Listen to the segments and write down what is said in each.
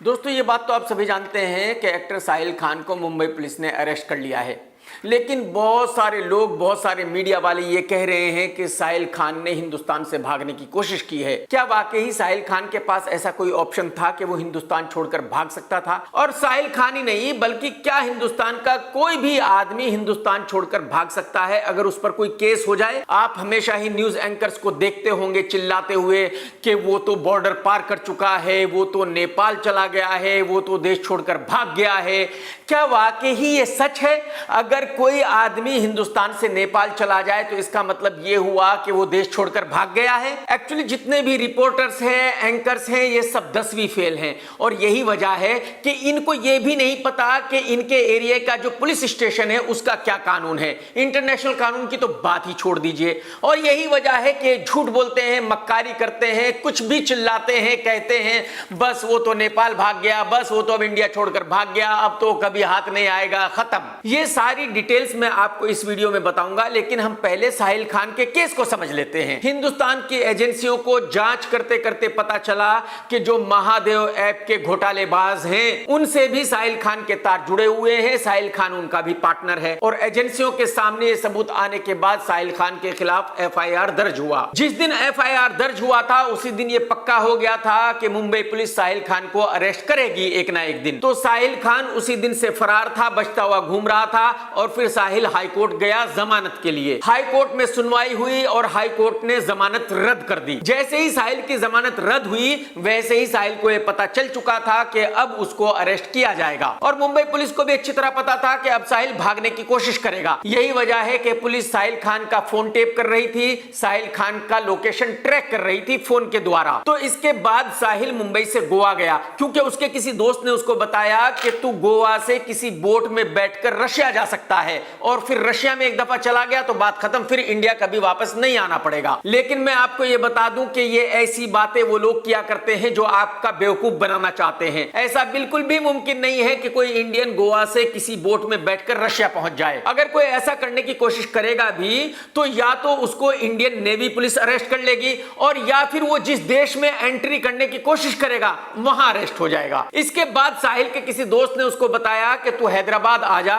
दोस्तों ये बात तो आप सभी जानते हैं कि एक्टर साहिल खान को मुंबई पुलिस ने अरेस्ट कर लिया है, लेकिन बहुत सारे लोग, बहुत सारे मीडिया वाले ये कह रहे हैं कि साहिल खान ने हिंदुस्तान से भागने की कोशिश की है। क्या वाकई साहिल खान के पास ऐसा कोई ऑप्शन था कि वो हिंदुस्तान छोड़कर भाग सकता था? और साहिल खान ही नहीं बल्कि क्या हिंदुस्तान का कोई भी आदमी हिंदुस्तान छोड़कर भाग सकता है अगर उस पर कोई केस हो जाए? आप हमेशा ही न्यूज एंकर्स को देखते होंगे चिल्लाते हुए कि वो तो बॉर्डर पार कर चुका है, वो तो नेपाल चला गया है, वो तो देश छोड़कर भाग गया है। क्या वाकई ही ये सच है? अगर कोई आदमी हिंदुस्तान से नेपाल चला जाए तो इसका मतलब यह हुआ कि वो देश छोड़कर भाग गया है? एक्चुअली जितने भी रिपोर्टर्स हैं, एंकर्स हैं, ये सब 10वीं फेल हैं और यही वजह है कि इनको ये भी नहीं पता कि इनके एरिया का जो पुलिस स्टेशन है उसका क्या कानून है। इंटरनेशनल कानून की तो बात ही छोड़ दीजिए। और यही वजह है कि झूठ बोलते हैं, मक्कारी करते हैं, कुछ भी चिल्लाते हैं, कहते हैं बस वो तो नेपाल भाग गया, बस वो तो अब इंडिया छोड़कर भाग गया, अब तो कभी हाथ नहीं आएगा, खत्म। ये सारी डिटेल्स मैं आपको इस वीडियो में बताऊंगा, लेकिन हम पहले साहिल खान के केस को समझ लेते हैं। हिंदुस्तान की एजेंसियों को जांच करते करते पता चला कि जो महादेव ऐप के घोटालेबाज हैं उनसे भी साहिल खान के तार जुड़े हुए हैं, साहिल खान उनका भी पार्टनर है। और एजेंसियों के सामने ये सबूत आने के बाद साहिल खान के खिलाफ एफआईआर दर्ज हुआ। जिस दिन एफआईआर दर्ज हुआ था उसी दिन ये पक्का हो गया था कि मुंबई पुलिस साहिल खान को अरेस्ट करेगी एक ना एक दिन। तो साहिल खान उसी दिन से फरार था, बचता हुआ घूम रहा था और फिर साहिल हाईकोर्ट गया जमानत के लिए। हाईकोर्ट में सुनवाई हुई और हाईकोर्ट ने जमानत रद्द कर दी। जैसे ही साहिल की जमानत रद्द हुई वैसे ही साहिल को यह पता चल चुका था कि अब उसको अरेस्ट किया जाएगा और मुंबई पुलिस को भी अच्छी तरह पता था कि अब साहिल भागने की कोशिश करेगा। यही वजह है कि पुलिस साहिल खान का फोन टेप कर रही थी, साहिल खान का लोकेशन ट्रैक कर रही थी फोन के द्वारा। तो इसके बाद साहिल मुंबई से गोवा गया क्योंकि उसके किसी दोस्त ने उसको बताया कि तू गोवा से किसी बोट में बैठकर रशिया जा सकता है और फिर रशिया में एक दफा चला गया तो बात खत्म, फिर इंडिया कभी वापस नहीं आना पड़ेगा। लेकिन मैं आपको यह बता दूं कि ये ऐसी बातें वो लोग किया करते हैं जो आपका बेवकूफ बनाना चाहते हैं। ऐसा बिल्कुल भी मुमकिन नहीं है कि कोई इंडियन गोवा से किसी बोट में बैठकर रशिया पहुंच जाए। अगर कोई ऐसा करने की कोशिश करेगा भी तो या तो उसको इंडियन नेवी पुलिस अरेस्ट कर लेगी और या फिर वो जिस देश में एंट्री करने की कोशिश करेगा वहां अरेस्ट हो जाएगा। इसके बाद साहिल के किसी दोस्त ने उसको बताया कि तू हैदराबाद आ जा,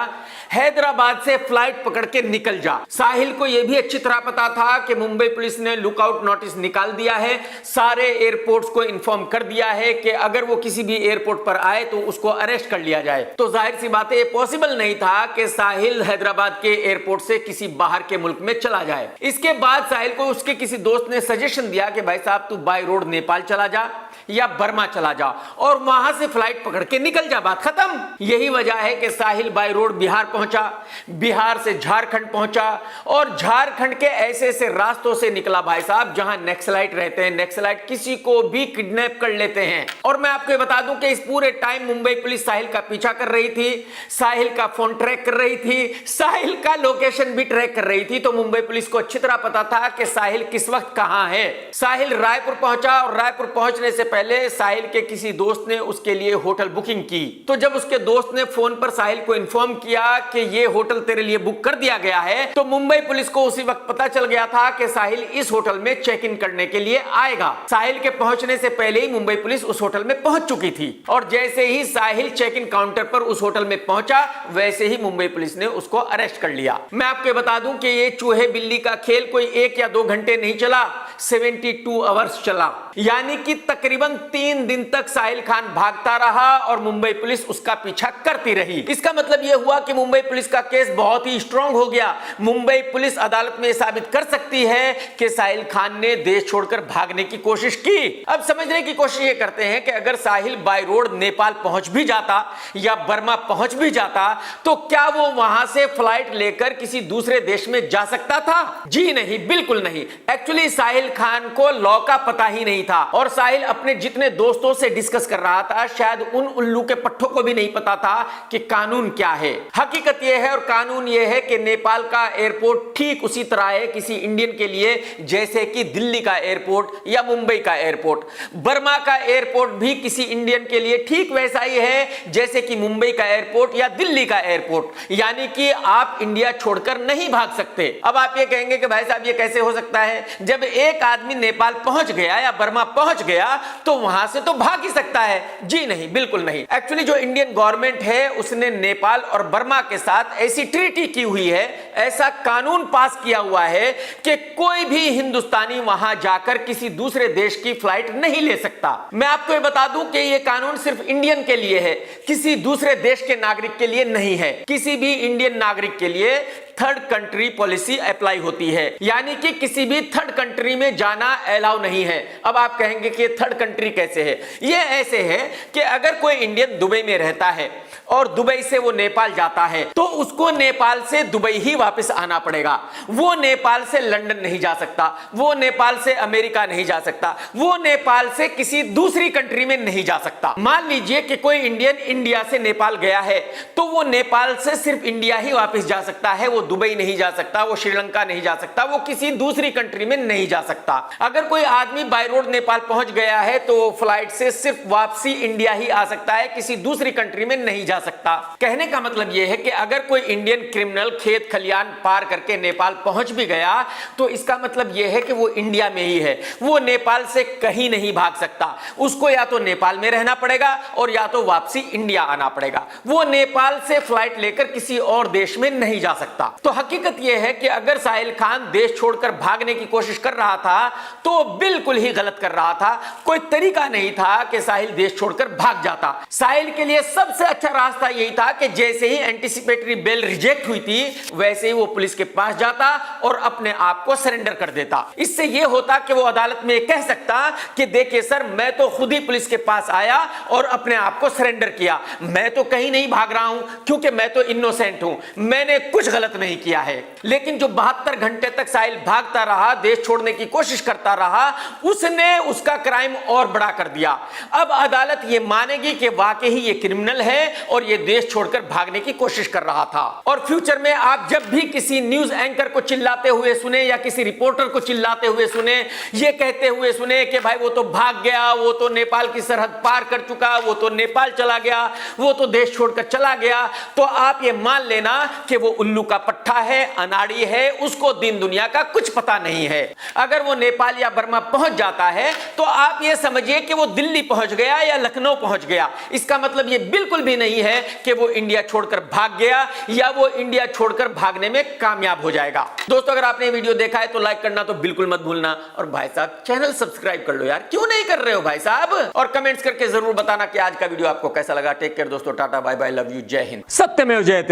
हैदराबाद से फ्लाइट पकड़ के निकल जा। साहिल को यह भी अच्छी तरह पता था कि मुंबई पुलिस ने लुकआउट नोटिस निकाल दिया है, सारे एयरपोर्ट्स को इन्फॉर्म कर दिया है कि अगर वो किसी भी एयरपोर्ट पर आए तो उसको अरेस्ट कर लिया जाए। तो जाहिर सी बात है ये पॉसिबल नहीं था कि साहिल हैदराबाद के एयरपोर्ट से किसी बाहर के मुल्क में चला जाए। इसके बाद साहिल को उसके किसी दोस्त ने सजेशन दिया कि भाई साहब तू बाय रोड नेपाल चला जा या बर्मा चला जा और वहां से फ्लाइट पकड़ के निकल जा, बात खत्म। यही वजह है कि साहिल बाय रोड बिहार पहुंचा, बिहार से झारखंड पहुंचा और झारखंड के ऐसे ऐसे रास्तों से निकला भाई साहब जहां नक्सलाइट रहते हैं। नक्सलाइट किसी को भी किडनैप कर लेते हैं। और मैं आपको बता दूं कि इस पूरे टाइम मुंबई पुलिस साहिल का पीछा कर रही थी, साहिल का फोन ट्रैक कर रही थी, साहिल का लोकेशन भी ट्रैक कर रही थी। तो मुंबई पुलिस को अच्छी तरह पता था कि साहिल किस वक्त कहां है। साहिल रायपुर पहुंचा और रायपुर पहुंचने से पहले साहिल के किसी दोस्त ने उसके लिए होटल बुकिंग की। तो जब उसके दोस्त ने फोन पर साहिल को इन्फॉर्म किया कि ये होटल तेरे लिए बुक कर दिया गया है तो मुंबई पुलिस को उसी वक्त पता चल गया था कि साहिल इस होटल में चेक इन करने के लिए आएगा। साहिल के पहुंचने से पहले ही मुंबई पुलिस उस होटल में पहुंच चुकी थी और जैसे ही साहिल चेक इन काउंटर पर उस होटल में पहुंचा वैसे ही मुंबई पुलिस ने उसको अरेस्ट कर लिया। मैं आपको बता दूं कि ये चूहे बिल्ली का खेल कोई 1 या 2 घंटे नहीं चला, 72 आवर्स चला, यानी कि तकरीबन 3 दिन तक साहिल खान भागता रहा और मुंबई पुलिस उसका पीछा करती रही। इसका मतलब यह हुआ कि मुंबई पुलिस का केस बहुत ही स्ट्रांग हो गया। मुंबई पुलिस अदालत में साबित कर सकती है कि साहिल खान ने देश छोड़कर भागने की कोशिश की। अब समझने की कोशिश ये करते हैं कि अगर साहिल बाय रोड नेपाल पहुंच भी जाता या बर्मा पहुंच भी जाता तो क्या वो वहां से फ्लाइट लेकर किसी दूसरे देश में जा सकता था? जी नहीं, बिल्कुल नहीं। एक्चुअली साहिल खान को लॉ का पता ही नहीं था और साहिल अपने जितने दोस्तों से डिस्कस कर रहा था शायद उन उल्लू के पट्टों को भी नहीं पता था कि कानून क्या है। हकीकत यह है और कानून यह है कि नेपाल का एयरपोर्ट ठीक उसी तरह है किसी इंडियन के लिए जैसे कि दिल्ली का एयरपोर्ट या मुंबई का एयरपोर्ट। बर्मा का एयरपोर्ट भी किसी इंडियन के लिए ठीक वैसा ही है जैसे कि मुंबई का एयरपोर्ट या दिल्ली का एयरपोर्ट, यानी कि आप इंडिया छोड़कर नहीं भाग सकते। अब आप ये कहेंगे कि भाई साहब ये कैसे हो सकता है? जब एक आदमी नेपाल पहुंच गया या बर्मा पहुंच गया तो वहां से तो भाग ही सकता है। जी नहीं, बिल्कुल नहीं। एक्चुअली जो इंडियन गवर्नमेंट है उसने नेपाल और बर्मा के साथ ऐसी ट्रीटी की हुई है, ऐसा कानून पास किया हुआ है कि कोई भी हिंदुस्तानी वहां जाकर किसी दूसरे देश की फ्लाइट नहीं ले सकता। मैं आपको ये बता दूं कि यह कानून सिर्फ इंडियन के लिए है, किसी दूसरे देश के नागरिक के लिए नहीं है। किसी भी इंडियन नागरिक के लिए थर्ड कंट्री पॉलिसी अप्लाई होती है, यानी कि किसी भी थर्ड कंट्री में जाना अलाउ नहीं है। अब आप कहेंगे कि थर्ड कंट्री कैसे है? ये ऐसे है कि अगर कोई इंडियन दुबई में रहता है और दुबई से वो नेपाल जाता है तो उसको नेपाल से दुबई ही वापस आना पड़ेगा। वो नेपाल से लंदन नहीं जा सकता, वो नेपाल से अमेरिका नहीं जा सकता, वो नेपाल से किसी दूसरी कंट्री में नहीं जा सकता। मान लीजिए कि कोई इंडियन इंडिया से नेपाल गया है तो वो नेपाल से सिर्फ इंडिया ही वापस जा सकता है, वो दुबई नहीं जा सकता, वो श्रीलंका नहीं जा सकता, वो किसी दूसरी कंट्री में नहीं जा सकता। अगर कोई आदमी बाय रोड नेपाल पहुंच गया है तो फ्लाइट से सिर्फ वापसी इंडिया ही आ सकता है, किसी दूसरी कंट्री में नहीं जा सकता। कहने का मतलब यह है कि अगर कोई इंडियन क्रिमिनल खेत खलियान पार करके नेपाल पहुंच भी गया तो इसका मतलब यह है कि वो इंडिया में ही है, वो नेपाल से कहीं नहीं भाग सकता। उसको या तो नेपाल में रहना पड़ेगा और या तो वापसी इंडिया आना पड़ेगा। वो नेपाल से फ्लाइट लेकर किसी और देश में नहीं जा सकता। तो हकीकत यह है कि अगर साहिल खान देश छोड़कर भागने की कोशिश कर रहा था तो बिल्कुल ही गलत कर रहा था। कोई तरीका नहीं था कि साहिल देश छोड़कर भाग जाता। साहिल के लिए सबसे अच्छा रास्ता यही था कि जैसे ही एंटीसिपेटरी बेल रिजेक्ट हुई थी वैसे ही वो पुलिस के पास जाता और अपने आप को सरेंडर कर देता। इससे यह होता कि वो अदालत में कह सकता कि देखिए सर, मैं तो खुद ही पुलिस के पास आया और अपने आप को सरेंडर किया, मैं तो कहीं नहीं भाग रहा हूं क्योंकि मैं तो इनोसेंट हूं, मैंने कुछ गलत नहीं किया है। लेकिन जो 72 घंटे तक साहिल भागता रहा, देश छोड़ने की कोशिश करता रहा, उसने उसका क्राइम और बड़ा कर दिया। अब अदालत यह मानेगी कि वाकई ही यह क्रिमिनल है और यह देश छोड़कर भागने की कोशिश कर रहा था। और फ्यूचर में आप जब भी किसी न्यूज एंकर को चिल्लाते हुए सुने या किसी रिपोर्टर को चिल्लाते हुए सुने, ये कहते हुए सुने कि भाई वो तो भाग गया, वो तो नेपाल की सरहद पार कर चुका, वो तो नेपाल चला गया, वो तो देश छोड़कर चला गया, तो आप ये मान लेना कि वो उल्लू का पट्टा है, अनाड़ी है, उसको दीन दुनिया का कुछ पता नहीं है। अगर वो नेपाल या बर्मा पहुंच जाता है तो आप ये समझिए कि वो दिल्ली पहुंच गया या लखनऊ पहुंच गया। इसका मतलब ये बिल्कुल भी नहीं है कि वो इंडिया छोड़कर भाग गया या वो इंडिया छोड़कर भागने में कामयाब हो जाएगा। दोस्तों, अगर आपने वीडियो देखा है तो लाइक करना तो बिल्कुल मत भूलना, और भाई साहब चैनल सब्सक्राइब कर लो यार, क्यों नहीं कर रहे हो भाई साहब, और कमेंट्स करके जरूर बताना कि आज का वीडियो आपको कैसा लगा। टेक केयर दोस्तों, tata bye bye, love you, जय हिंद, सत्यमेव जयते।